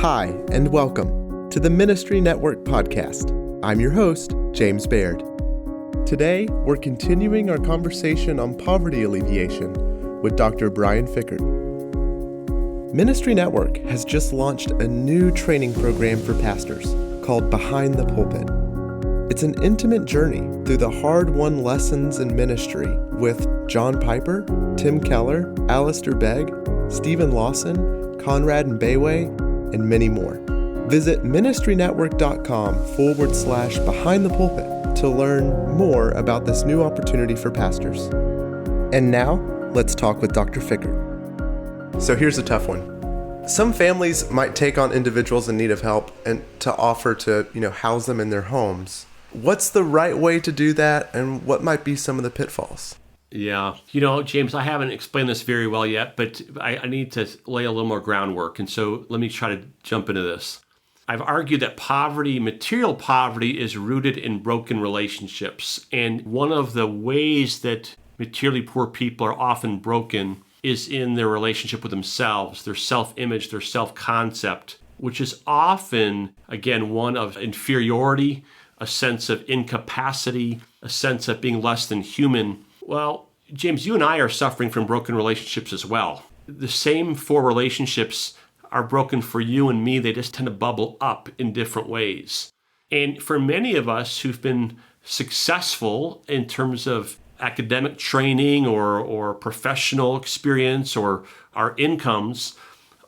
Hi, and welcome to the Ministry Network podcast. I'm your host, James Baird. Today, we're continuing our conversation on poverty alleviation with Dr. Brian Fikkert. Ministry Network has just launched a new training program for pastors called Behind the Pulpit. It's an intimate journey through the hard-won lessons in ministry with John Piper, Tim Keller, Alistair Begg, Stephen Lawson, Conrad Mbewe, and many more. Visit ministrynetwork.com/behind the pulpit to learn more about this new opportunity for pastors. And now, let's talk with Dr. Fikkert. So here's a tough one. Some families might take on individuals in need of help and to offer to, house them in their homes. What's the right way to do that, and what might be some of the pitfalls? Yeah. James, I haven't explained this very well yet, but I need to lay a little more groundwork. And so let me try to jump into this. I've argued that material poverty, is rooted in broken relationships. And one of the ways that materially poor people are often broken is in their relationship with themselves, their self-image, their self-concept, which is often, again, one of inferiority, a sense of incapacity, a sense of being less than human. Well, James, you and I are suffering from broken relationships as well. The same four relationships are broken for you and me. They just tend to bubble up in different ways. And for many of us who've been successful in terms of academic training or professional experience or our incomes,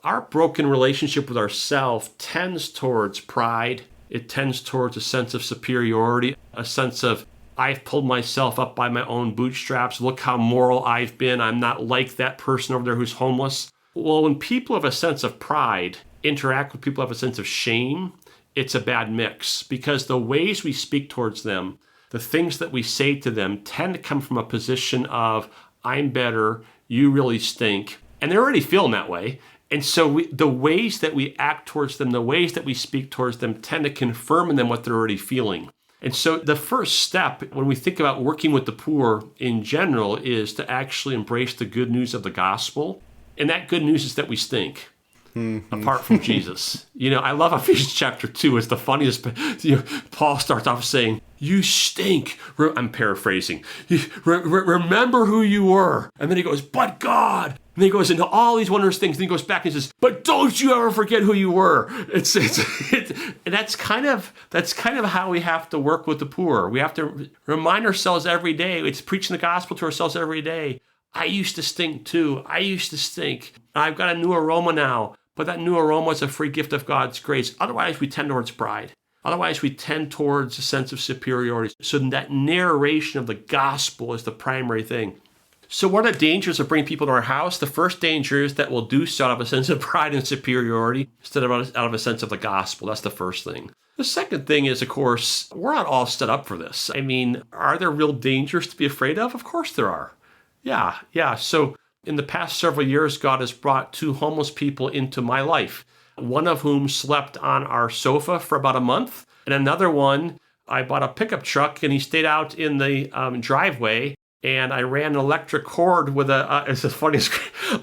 our broken relationship with ourselves tends towards pride. It tends towards a sense of superiority, a sense of, I've pulled myself up by my own bootstraps. Look how moral I've been. I'm not like that person over there who's homeless. Well, when people have a sense of pride interact with people who have a sense of shame, it's a bad mix, because the ways we speak towards them, the things that we say to them, tend to come from a position of, I'm better, you really stink. And they're already feeling that way. And so the ways that we act towards them, the ways that we speak towards them, tend to confirm in them what they're already feeling. And so the first step when we think about working with the poor in general is to actually embrace the good news of the gospel. And that good news is that we stink, apart from Jesus. I love Ephesians chapter 2. It's the funniest. Paul starts off saying, you stink. I'm paraphrasing. Remember who you were. And then he goes, but God. And then he goes into all these wondrous things. And then he goes back and says, but don't you ever forget who you were. And that's kind of how we have to work with the poor. We have to remind ourselves every day. It's preaching the gospel to ourselves every day. I used to stink too. I used to stink. I've got a new aroma now. But that new aroma is a free gift of God's grace. Otherwise, we tend towards pride. Otherwise, we tend towards a sense of superiority. So that narration of the gospel is the primary thing. So what are the dangers of bringing people to our house? The first danger is that we'll do so out of a sense of pride and superiority instead of out of a sense of the gospel. That's the first thing. The second thing is, of course, we're not all set up for this. Are there real dangers to be afraid of? Of course there are. Yeah. So in the past several years, God has brought two homeless people into my life, one of whom slept on our sofa for about a month, and another one, I bought a pickup truck, and he stayed out in the driveway, and I ran an electric cord with it's the funniest,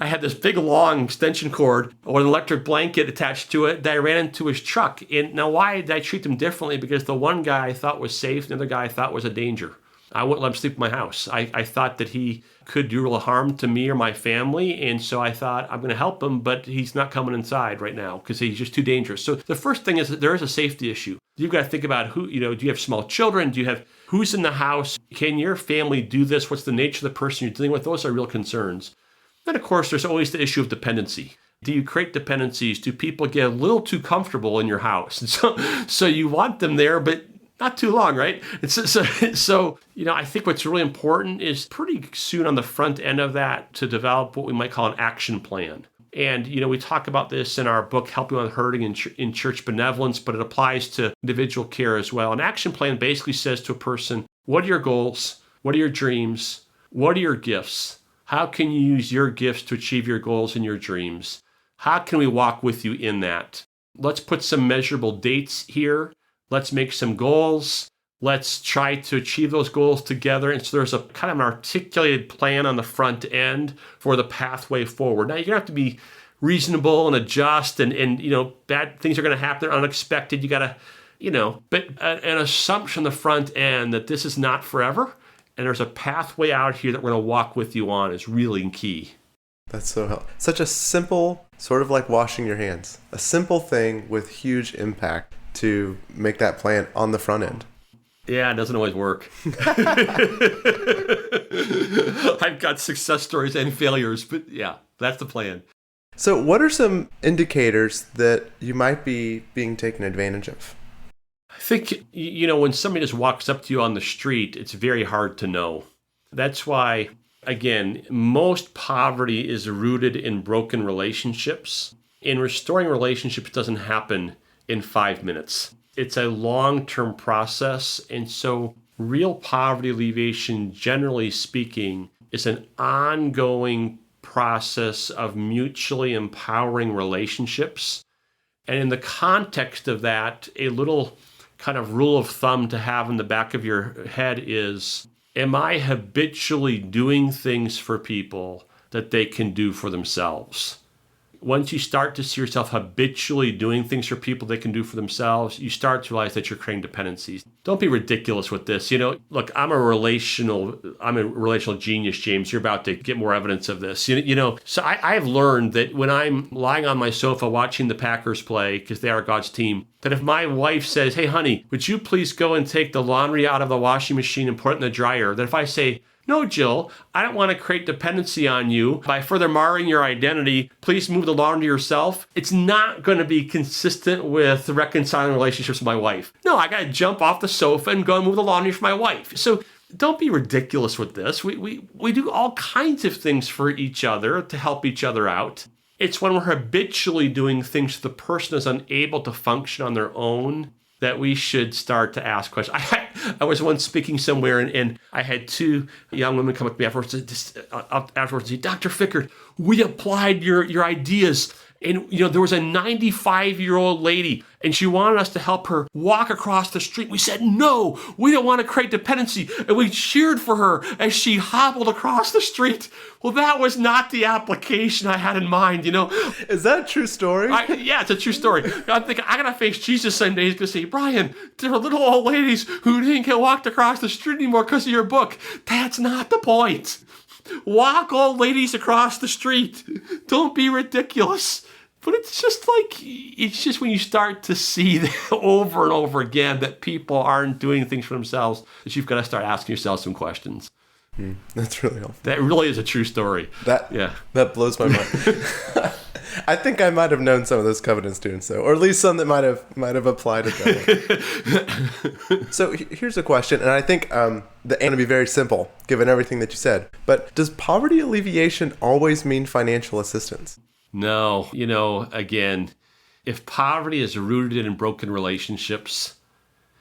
I had this big long extension cord with an electric blanket attached to it that I ran into his truck. And now why did I treat them differently? Because the one guy I thought was safe, and the other guy I thought was a danger. I wouldn't let him sleep in my house. I thought that he could do real harm to me or my family, and so I thought, I'm going to help him, but he's not coming inside right now because he's just too dangerous. So the first thing is that there is a safety issue. You've got to think about do you have small children? Do you have who's in the house? Can your family do this? What's the nature of the person you're dealing with? Those are real concerns. Then, of course, there's always the issue of dependency. Do you create dependencies? Do people get a little too comfortable in your house? And so you want them there, but not too long, right? So, I think what's really important is pretty soon on the front end of that to develop what we might call an action plan. And, we talk about this in our book, Helping with Hurting in Church Benevolence, but it applies to individual care as well. An action plan basically says to a person, what are your goals? What are your dreams? What are your gifts? How can you use your gifts to achieve your goals and your dreams? How can we walk with you in that? Let's put some measurable dates here. Let's make some goals. Let's try to achieve those goals together. And so there's a kind of an articulated plan on the front end for the pathway forward. Now, you're going to have to be reasonable and adjust, and bad things are going to happen. They're unexpected. You got to, but an assumption on the front end that this is not forever and there's a pathway out here that we're going to walk with you on is really key. That's so helpful. Such a simple, sort of like washing your hands, a simple thing with huge impact to make that plan on the front end. Yeah, it doesn't always work. I've got success stories and failures, but yeah, that's the plan. So what are some indicators that you might be being taken advantage of? I think, when somebody just walks up to you on the street, it's very hard to know. That's why, again, most poverty is rooted in broken relationships. And restoring relationships doesn't happen in 5 minutes. It's a long-term process. And so real poverty alleviation, generally speaking, is an ongoing process of mutually empowering relationships. And in the context of that, a little kind of rule of thumb to have in the back of your head is, am I habitually doing things for people that they can do for themselves? Once you start to see yourself habitually doing things for people they can do for themselves, you start to realize that you're creating dependencies. Don't be ridiculous with this. Look, I'm a relational genius, James. You're about to get more evidence of this. So I've learned that when I'm lying on my sofa watching the Packers play, because they are God's team, that if my wife says, hey, honey, would you please go and take the laundry out of the washing machine and put it in the dryer? That if I say, no, Jill, I don't want to create dependency on you by further marring your identity. Please move the laundry yourself. It's not going to be consistent with reconciling relationships with my wife. No, I got to jump off the sofa and go and move the laundry for my wife. So don't be ridiculous with this. We do all kinds of things for each other to help each other out. It's when we're habitually doing things so the person is unable to function on their own that we should start to ask questions. I was once speaking somewhere, and I had two young women come up to me afterwards and say, Dr. Fikkert, we applied your ideas. And, there was a 95-year-old lady, and she wanted us to help her walk across the street. We said, no, we don't want to create dependency. And we cheered for her as she hobbled across the street. Well, that was not the application I had in mind, Is that a true story? Yeah, it's a true story. I'm thinking, I got to face Jesus someday. He's going to say, Brian, there are little old ladies who didn't get walked across the street anymore because of your book. That's not the point. Walk old ladies across the street. Don't be ridiculous. But it's just when you start to see over and over again that people aren't doing things for themselves, that you've got to start asking yourself some questions. That's really helpful. That really is a true story. That blows my mind. I think I might have known some of those covenants doing so, or at least some that might have applied it that way. So here's a question, and I think the answer will be very simple, given everything that you said. But does poverty alleviation always mean financial assistance? No. Again, if poverty is rooted in broken relationships,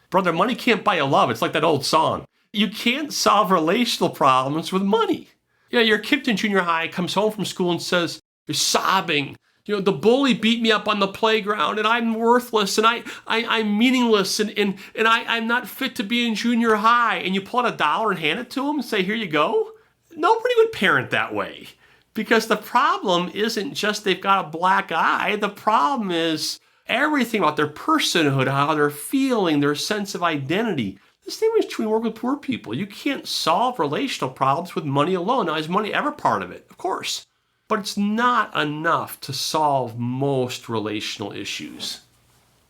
brother, money can't buy you love. It's like that old song. You can't solve relational problems with money. Your kid in junior high comes home from school and says, you're sobbing. The bully beat me up on the playground, and I'm worthless, and I'm meaningless, and I'm not fit to be in junior high. And you pull out $1 and hand it to him and say, here you go. Nobody would parent that way, because the problem isn't just they've got a black eye. The problem is everything about their personhood, how they're feeling, their sense of identity. The same is true when we work with poor people. You can't solve relational problems with money alone. Now, is money ever part of it? Of course. But it's not enough to solve most relational issues.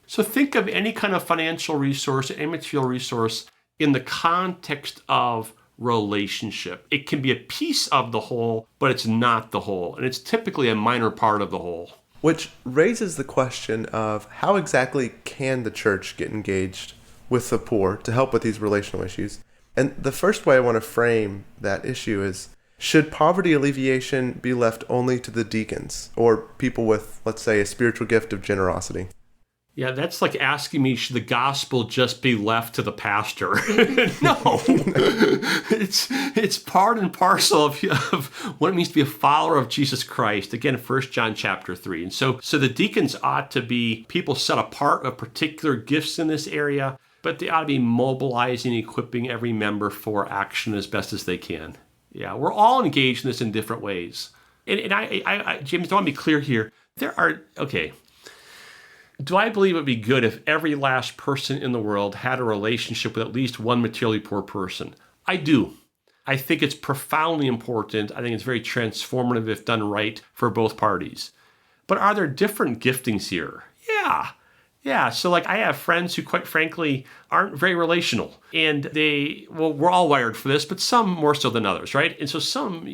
So think of any kind of financial resource, any material resource in the context of relationship. It can be a piece of the whole, but it's not the whole. And it's typically a minor part of the whole. Which raises the question of how exactly can the church get engaged with the poor to help with these relational issues? And the first way I want to frame that issue is, should poverty alleviation be left only to the deacons or people with, let's say, a spiritual gift of generosity? Yeah, that's like asking me, should the gospel just be left to the pastor? No, it's part and parcel of what it means to be a follower of Jesus Christ. Again, 1 John chapter 3. And so the deacons ought to be people set apart with particular gifts in this area, but they ought to be mobilizing, equipping every member for action as best as they can. Yeah, we're all engaged in this in different ways. And James, I want to be clear here. Do I believe it would be good if every last person in the world had a relationship with at least one materially poor person? I do. I think it's profoundly important. I think it's very transformative if done right for both parties. But are there different giftings here? Yeah. So I have friends who quite frankly aren't very relational. And we're all wired for this, but some more so than others, right? And so some,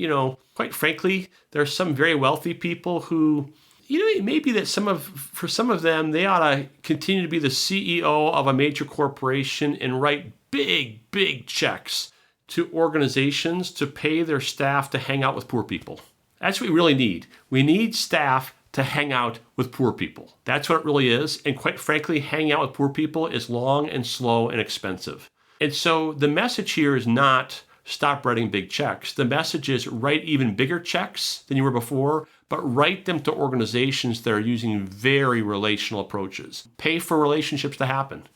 quite frankly, there are some very wealthy people who, it may be that for some of them, they ought to continue to be the CEO of a major corporation and write big, big checks to organizations to pay their staff to hang out with poor people. That's what we really need. We need staff to hang out with poor people. That's what it really is. And quite frankly, hanging out with poor people is long and slow and expensive. And so the message here is not stop writing big checks. The message is write even bigger checks than you were before, but write them to organizations that are using very relational approaches. Pay for relationships to happen.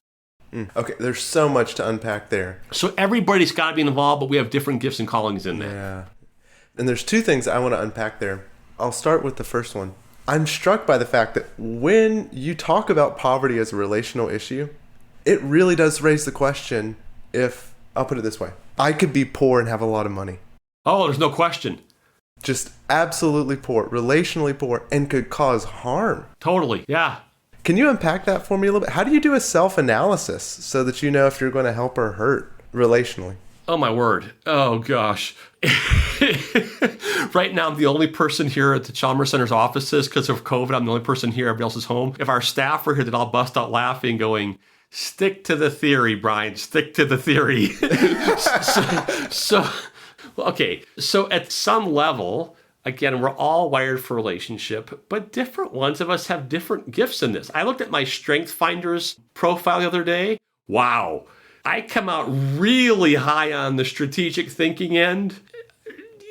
Okay, there's so much to unpack there. So everybody's got to be involved, but we have different gifts and callings in there. Yeah. And there's two things I want to unpack there. I'll start with the first one. I'm struck by the fact that when you talk about poverty as a relational issue, it really does raise the question I'll put it this way, I could be poor and have a lot of money. Oh, there's no question. Just absolutely poor, relationally poor, and could cause harm. Totally, yeah. Can you unpack that for me a little bit? How do you do a self-analysis so that you know if you're going to help or hurt relationally? Oh, my word. Oh, gosh. Right now, I'm the only person here at the Chalmers Center's offices because of COVID. I'm the only person here. Everybody else is home. If our staff were here, they'd all bust out laughing, going, stick to the theory, Brian. Stick to the theory. So at some level, again, we're all wired for relationship, but different ones of us have different gifts in this. I looked at my Strength Finders profile the other day. Wow. I come out really high on the strategic thinking end.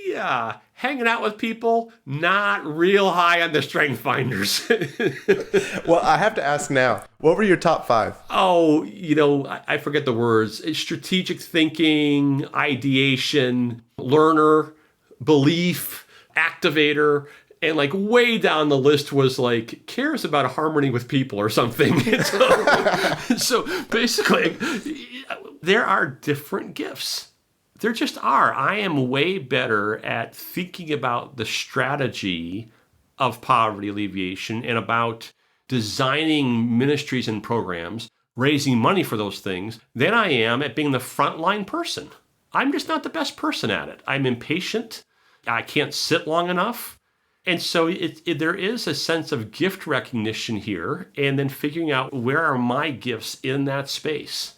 Yeah. Hanging out with people, not real high on the Strength Finders. Well, I have to ask now, what were your top 5? Oh, I forget the words. It's strategic thinking, ideation, learner, belief, activator, and way down the list was cares about harmony with people or something. So basically, there are different gifts. There just are. I am way better at thinking about the strategy of poverty alleviation and about designing ministries and programs, raising money for those things, than I am at being the frontline person. I'm just not the best person at it. I'm impatient. I can't sit long enough. And so there is a sense of gift recognition here, and then figuring out where are my gifts in that space.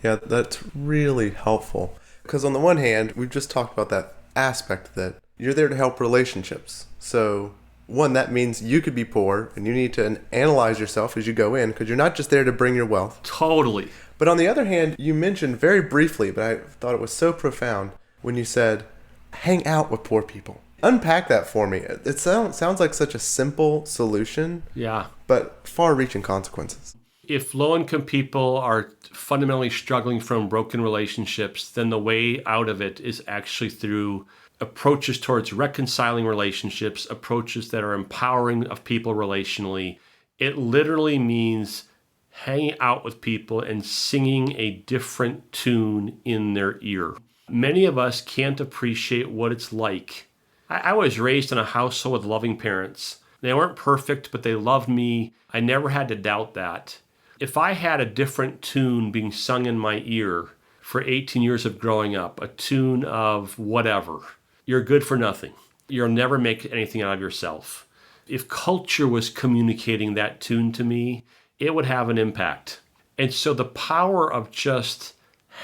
Yeah, that's really helpful. Because on the one hand, we've just talked about that aspect that you're there to help relationships. So one, that means you could be poor and you need to analyze yourself as you go in because you're not just there to bring your wealth. Totally. But on the other hand, you mentioned very briefly, but I thought it was so profound when you said, hang out with poor people. Unpack that for me. It sounds like such a simple solution. Yeah. But far-reaching consequences. If low-income people are fundamentally struggling from broken relationships, then the way out of it is actually through approaches towards reconciling relationships, approaches that are empowering of people relationally. It literally means hanging out with people and singing a different tune in their ear. Many of us can't appreciate what it's like. I was raised in a household with loving parents. They weren't perfect, but they loved me. I never had to doubt that. If I had a different tune being sung in my ear for 18 years of growing up, a tune of whatever, you're good for nothing. You'll never make anything out of yourself. If culture was communicating that tune to me, it would have an impact. And so the power of just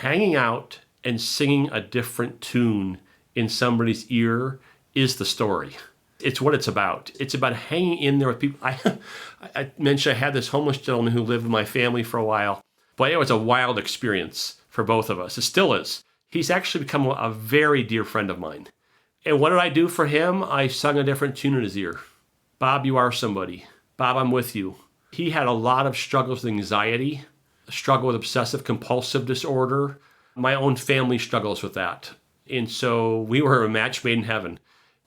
hanging out and singing a different tune in somebody's ear is the story. It's what it's about. It's about hanging in there with people. I mentioned I had this homeless gentleman who lived with my family for a while. Boy, it was a wild experience for both of us. It still is. He's actually become a very dear friend of mine. And what did I do for him? I sung a different tune in his ear. Bob, you are somebody. Bob, I'm with you. He had a lot of struggles with anxiety, a struggle with obsessive compulsive disorder. My own family struggles with that. And so we were a match made in heaven.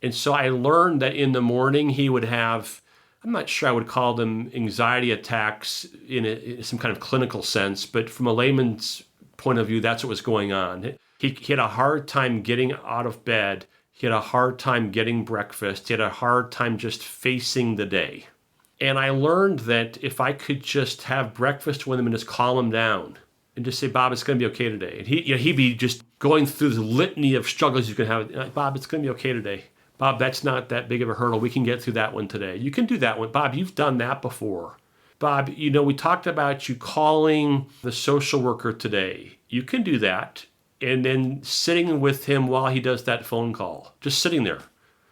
And so I learned that in the morning he would have, I'm not sure I would call them anxiety attacks in some kind of clinical sense, but from a layman's point of view, that's what was going on. He had a hard time getting out of bed. He had a hard time getting breakfast. He had a hard time just facing the day. And I learned that if I could just have breakfast with him and just calm him down and just say, Bob, it's going to be okay today. And he'd be just going through the litany of struggles you can have. Bob, it's going to be okay today. Bob, that's not that big of a hurdle. We can get through that one today. You can do that one. Bob, you've done that before. Bob, we talked about you calling the social worker today. You can do that. And then sitting with him while he does that phone call, just sitting there.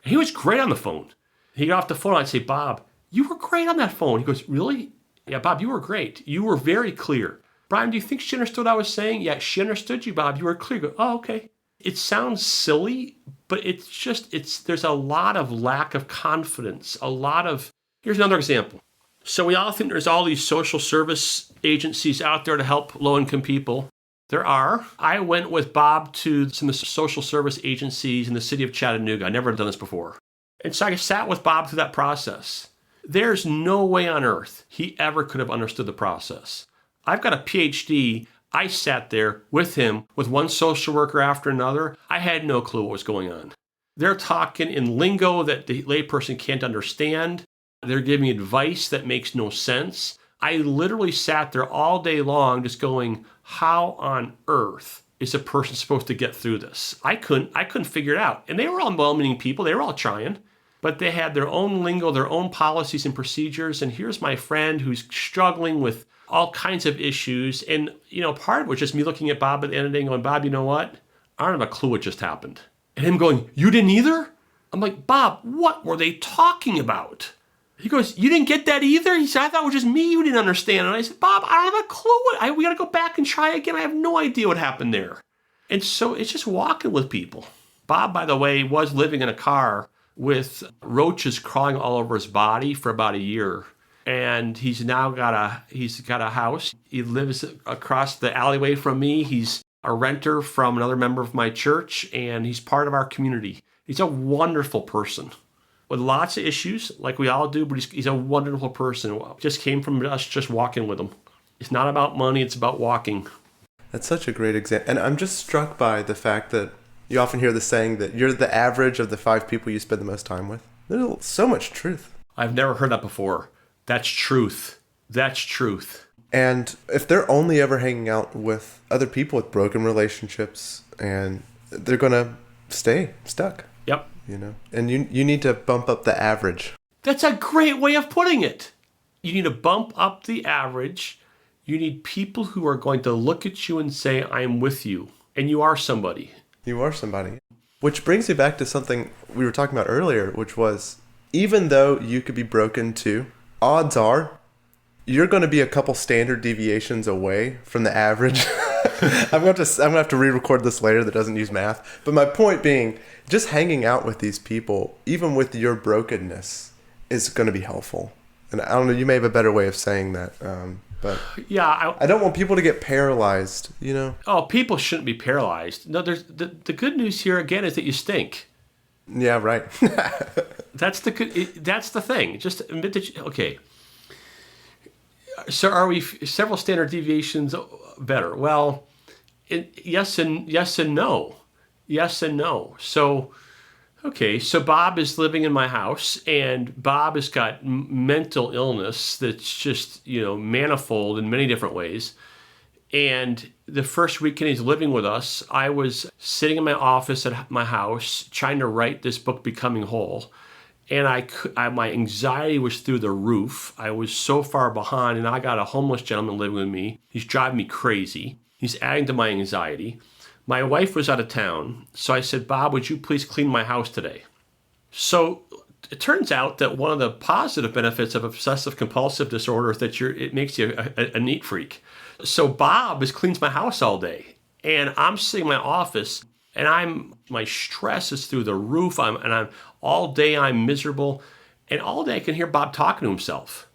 He was great on the phone. He got off the phone. I'd say, Bob, you were great on that phone. He goes, really? Yeah, Bob, you were great. You were very clear. Brian, do you think she understood what I was saying? Yeah, she understood you, Bob. You were clear. Go, oh, okay. It sounds silly, but there's a lot of lack of confidence. Here's another example. So we all think there's all these social service agencies out there to help low-income people. There are. I went with Bob to some of the social service agencies in the city of Chattanooga. I never had done this before. And so I sat with Bob through that process. There's no way on earth he ever could have understood the process. I've got a PhD. I sat there with him, with one social worker after another. I had no clue what was going on. They're talking in lingo that the layperson can't understand. They're giving advice that makes no sense. I literally sat there all day long just going, how on earth is a person supposed to get through this? I couldn't figure it out. And they were all well-meaning people. They were all trying. But they had their own lingo, their own policies and procedures. And here's my friend who's struggling with all kinds of issues. And, part of it was just me looking at Bob at the end of the day and going, Bob, you know what? I don't have a clue what just happened. And him going, you didn't either? I'm like, Bob, what were they talking about? He goes, you didn't get that either? He said, I thought it was just me you didn't understand. And I said, Bob, I don't have a clue. We got to go back and try again. I have no idea what happened there. And so it's just walking with people. Bob, by the way, was living in a car with roaches crawling all over his body for about a year. And he's now got a house. He lives across the alleyway from me. He's a renter from another member of my church, and he's part of our community. He's a wonderful person with lots of issues, like we all do, but he's a wonderful person. Just came from us just walking with him. It's not about money, it's about walking. That's such a great example. And I'm just struck by the fact that you often hear the saying that you're the average of the 5 people you spend the most time with. There's so much truth. I've never heard that before. That's truth. That's truth. And if they're only ever hanging out with other people with broken relationships, and they're going to stay stuck. Yep. And you need to bump up the average. That's a great way of putting it. You need to bump up the average. You need people who are going to look at you and say, I'm with you. And you are somebody. You are somebody. Which brings me back to something we were talking about earlier, which was, even though you could be broken too, odds are you're going to be a couple standard deviations away from the average. I'm going to have to re-record this later that doesn't use math. But my point being, just hanging out with these people, even with your brokenness, is going to be helpful. And I don't know, you may have a better way of saying that. But yeah, I don't want people to get paralyzed, Oh, people shouldn't be paralyzed. No, there's the good news here again is that you stink. Yeah, right. That's the thing. Just admit that. Okay. So are we several standard deviations better? Well, yes and no. Yes and no. So, okay, so Bob is living in my house, and Bob has got mental illness that's just, manifold in many different ways. And the first weekend he's living with us, I was sitting in my office at my house trying to write this book, Becoming Whole. And my anxiety was through the roof. I was so far behind, and I got a homeless gentleman living with me. He's driving me crazy. He's adding to my anxiety. My wife was out of town, so I said, Bob, would you please clean my house today? So it turns out that one of the positive benefits of obsessive compulsive disorder is that it makes you a neat freak. So Bob cleans my house all day, and I'm sitting in my office, and my stress is through the roof. I'm all day I'm miserable, and all day I can hear Bob talking to himself.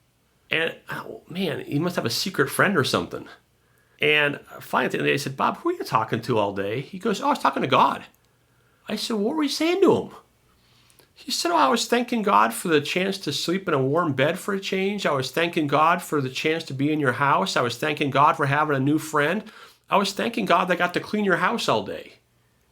And oh man, he must have a secret friend or something. And finally at the end of the day, I said, Bob, who are you talking to all day? He goes, I was talking to God. I said, what were you saying to him? He said, I was thanking God for the chance to sleep in a warm bed for a change. I was thanking God for the chance to be in your house. I was thanking God for having a new friend. I was thanking God that I got to clean your house all day.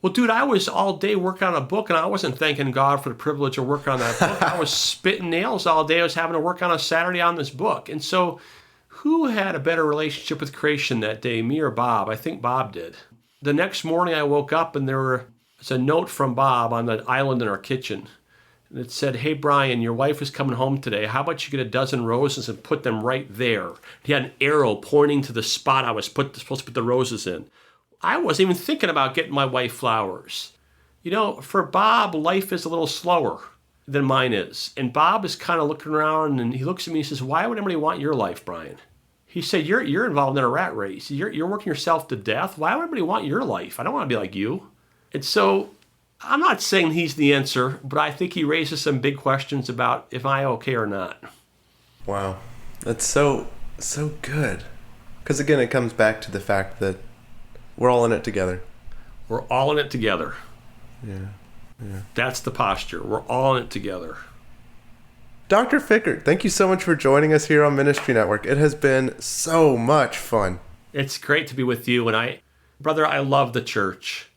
Well, dude, I was all day working on a book, and I wasn't thanking God for the privilege of working on that book. I was spitting nails all day. I was having to work on a Saturday on this book. And so who had a better relationship with creation that day, me or Bob? I think Bob did. The next morning I woke up, and there was a note from Bob on the island in our kitchen. And it said, hey, Brian, your wife is coming home today. How about you get a dozen roses and put them right there? He had an arrow pointing to the spot I was supposed to put the roses in. I wasn't even thinking about getting my wife flowers. You know, for Bob, life is a little slower than mine is. And Bob is kind of looking around, and he looks at me and says, why would anybody want your life, Brian? He said, you're involved in a rat race. You're working yourself to death. Why would anybody want your life? I don't want to be like you. And so I'm not saying he's the answer, but I think he raises some big questions about if I'm okay or not. Wow. That's so good. Because again, it comes back to the fact that we're all in it together. We're all in it together. Yeah. That's the posture. We're all in it together. Dr. Fikkert, thank you so much for joining us here on Ministry Network. It has been so much fun. It's great to be with you. And brother, I love the church.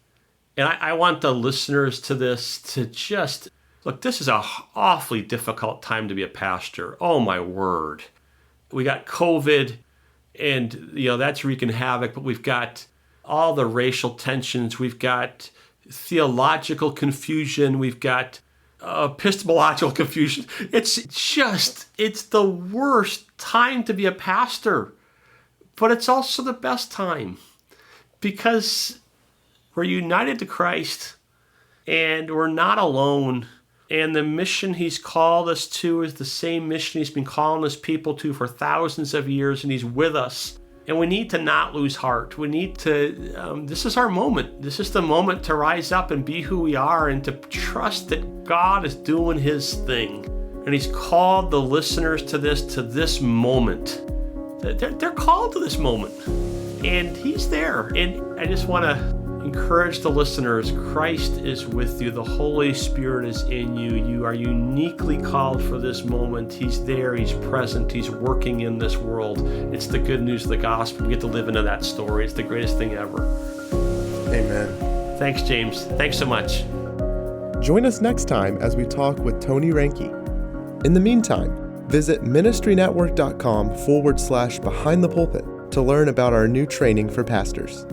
And I want the listeners to this to just, look, this is an awfully difficult time to be a pastor. Oh, my word. We got COVID, and, that's wreaking havoc, but we've got all the racial tensions. We've got theological confusion. We've got epistemological confusion. It's the worst time to be a pastor, but it's also the best time because we're united to Christ, and we're not alone. And the mission he's called us to is the same mission he's been calling us people to for thousands of years, and he's with us. And we need to not lose heart. We need to, this is our moment. This is the moment to rise up and be who we are and to trust that God is doing his thing. And he's called the listeners to this moment. They're called to this moment. And he's there. And I just want to encourage the listeners, Christ is with you. The Holy Spirit is in you. You are uniquely called for this moment. He's there. He's present. He's working in this world. It's the good news of the gospel. We get to live into that story. It's the greatest thing ever. Amen. Thanks, James. Thanks so much. Join us next time as we talk with Tony Ranke. In the meantime, visit ministrynetwork.com/behind the pulpit to learn about our new training for pastors.